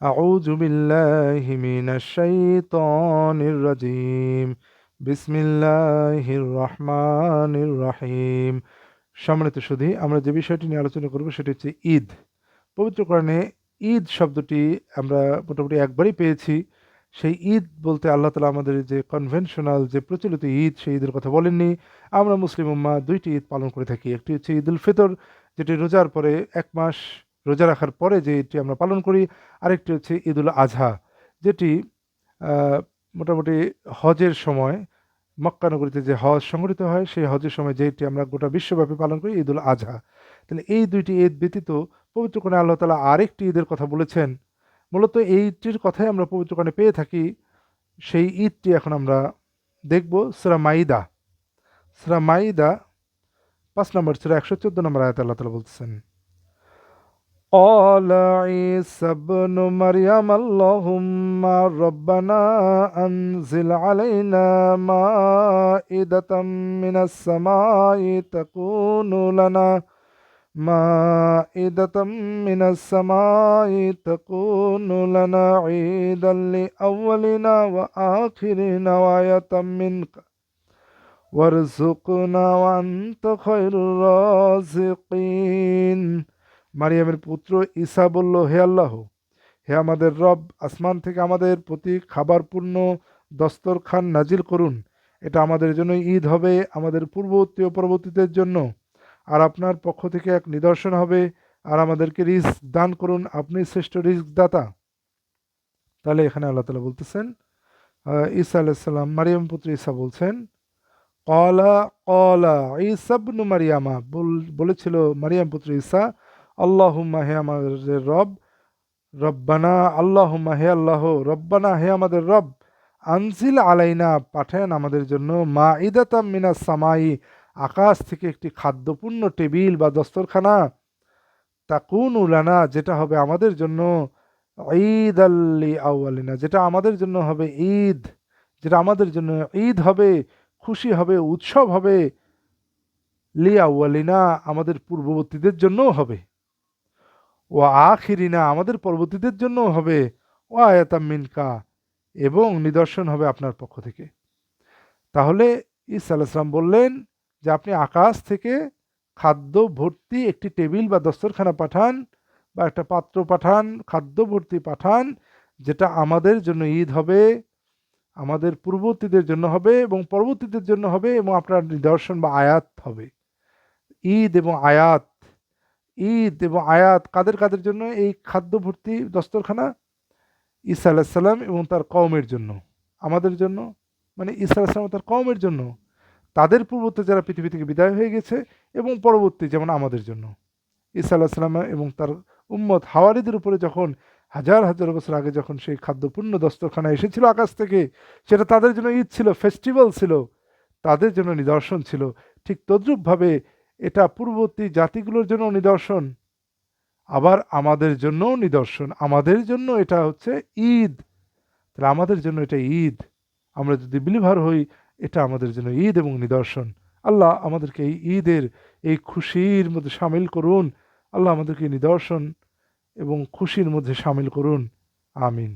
أعوذ بالله من الشيطان الرجيم بسم الله الرحمن الرحيم। সম্মানিত সুধী, আমরা যে বিষয়টি নিয়ে আলোচনা করব সেটি হচ্ছে ঈদ। পবিত্র কোরআনে ঈদ শব্দটি আমরা মোটামুটি একবারই পেয়েছি। সেই ঈদ বলতে আল্লাহ তালা আমাদের যে কনভেনশনাল যে প্রচলিত ঈদ, সেই ঈদের কথা বলেননি। আমরা মুসলিম উম্মাহ দুইটি ঈদ পালন করে থাকি। একটি হচ্ছে ঈদ উল ফিতর, যেটি রোজার পরে 1 মাস রোজা রাখার পরে যেটি আমরা পালন করি। আরেকটি হচ্ছে ঈদ উল আজহা, যেটি আহ, মোটামুটি হজের সময় মক্কা নগরীতে যে হজ সংগঠিত হয়, সেই হজের সময় যেটি আমরা গোটা বিশ্বব্যাপী পালন করি, ঈদ উল আজহা। তাহলে এই দুইটি ঈদ ব্যতীত পবিত্র কোরআনে আল্লাহ তাআলা আরেকটি ঈদের কথা বলেছেন। মূলত এইটির কথাই আমরা পবিত্র কোরআনে পেয়ে থাকি। সেই ঈদটি এখন আমরা দেখব। সূরা মাইদা, সূরা মাইদা 5 নম্বর সূরা 114 নম্বর আয়াতে আল্লাহ তাআলা বলতেছেন, قال عيسى ابن مريم اللهم ربنا أنزل علينا مائدة من السماء مائدة من السماء تكون لنا عيدا لأولنا وآخرنا وآية منك وارزقنا وأنت خير الرازقين। মারিয়ামের পুত্র ঈসা বলল, হে আল্লাহ, হে আমাদের রব, আসমান থেকে আমাদের প্রতি খাবারপূর্ণ দস্তরখান নাজিল করুন। এটা আমাদের জন্য ঈদ হবে, আমাদের পূর্ববর্তী ও পরবর্তীদের জন্য, আর আপনার পক্ষ থেকে এক নিদর্শন হবে। আর আমাদেরকে রিজক দান করুন, আপনি শ্রেষ্ঠ রিজক দাতা। তাহলে এখানে আল্লাহ তাআলা বলতেছেন, ঈসা আলাইহিস সালাম, মারিয়াম পুত্র ঈসা বলছেন, কলা কলা ঈসা ইবনু মারিয়ামা, বলেছিল মারিয়াম পুত্র ঈসা, আল্লাহুম্মা, হে আমাদের রব, রব্বানা, আল্লাহুম্মা, হে আল্লাহ, রব্বানা, হে আমাদের রব, আনজিল আলাইনা, পাঠান আমাদের জন্য, মাইদাতাম মিনাস সামাই, আকাশ থেকে একটি খাদ্যপূর্ণ টেবিল বা দস্তরখানা, তাকুন উলানা, যেটা হবে আমাদের জন্য, ঈদ আল্লি আউয়ালিনা, যেটা আমাদের জন্য হবে ঈদ, যেটা আমাদের জন্য ঈদ হবে, খুশি হবে, উৎসব হবে, লি আউয়ালিনা, আমাদের পূর্ববর্তীদের জন্যও হবে, ও আখিরিনা, আমাদের পরবর্তীদের জন্যও হবে, ও আয়াতাম মিনকা, এবং নিদর্শন হবে আপনার পক্ষ থেকে। তাহলে ঈসা আলাইহিস সালাম বললেন যে আপনি আকাশ থেকে খাদ্য ভর্তি একটি টেবিল বা দস্তরখানা পাঠান, বা একটা পাত্র পাঠান, খাদ্য ভর্তি পাঠান, যেটা আমাদের জন্য ঈদ হবে, আমাদের পূর্ববর্তীদের জন্য হবে এবং পরবর্তীদের জন্য হবে, এবং আপনার নিদর্শন বা আয়াত হবে। ঈদ এবং আয়াত, ঈদ এবং আয়াত কাদের কাদের জন্য এই খাদ্য ভর্তি দস্তরখানা? ঈসা আলাইহিস সালাম এবং তার কওমের জন্য। আমাদের জন্য মানে ঈসা আলাইহিস সালাম ও তার কওমের জন্য, তাদের পূর্ববর্তী যারা পৃথিবী থেকে বিদায় হয়ে গেছে, এবং পরবর্তী যেমন আমাদের জন্য। ঈসা আলাইহিস সালাম এবং তার উম্মত হাওয়ারিদের উপরে যখন হাজার হাজার বছর আগে যখন সেই খাদ্যপূর্ণ দস্তরখানা এসেছিল আকাশ থেকে, সেটা তাদের জন্য ঈদ ছিল, ফেস্টিভ্যাল ছিল, তাদের জন্য নিদর্শন ছিল। ঠিক তদ্রূপভাবে এটা পূর্ববর্তী জাতিগুলোর জন্য নিদর্শন, আবার আমাদের জন্যও নিদর্শন, আমাদের জন্য এটা হচ্ছে ঈদ। তাহলে আমাদের জন্য এটা ঈদ, আমরা যদি বিলিভার হই, এটা আমাদের জন্য ঈদ এবং নিদর্শন। আল্লাহ আমাদেরকে এই ঈদের এই খুশির মধ্যে সামিল করুন। আল্লাহ আমাদেরকে নিদর্শন এবং খুশির মধ্যে সামিল করুন। আমিন।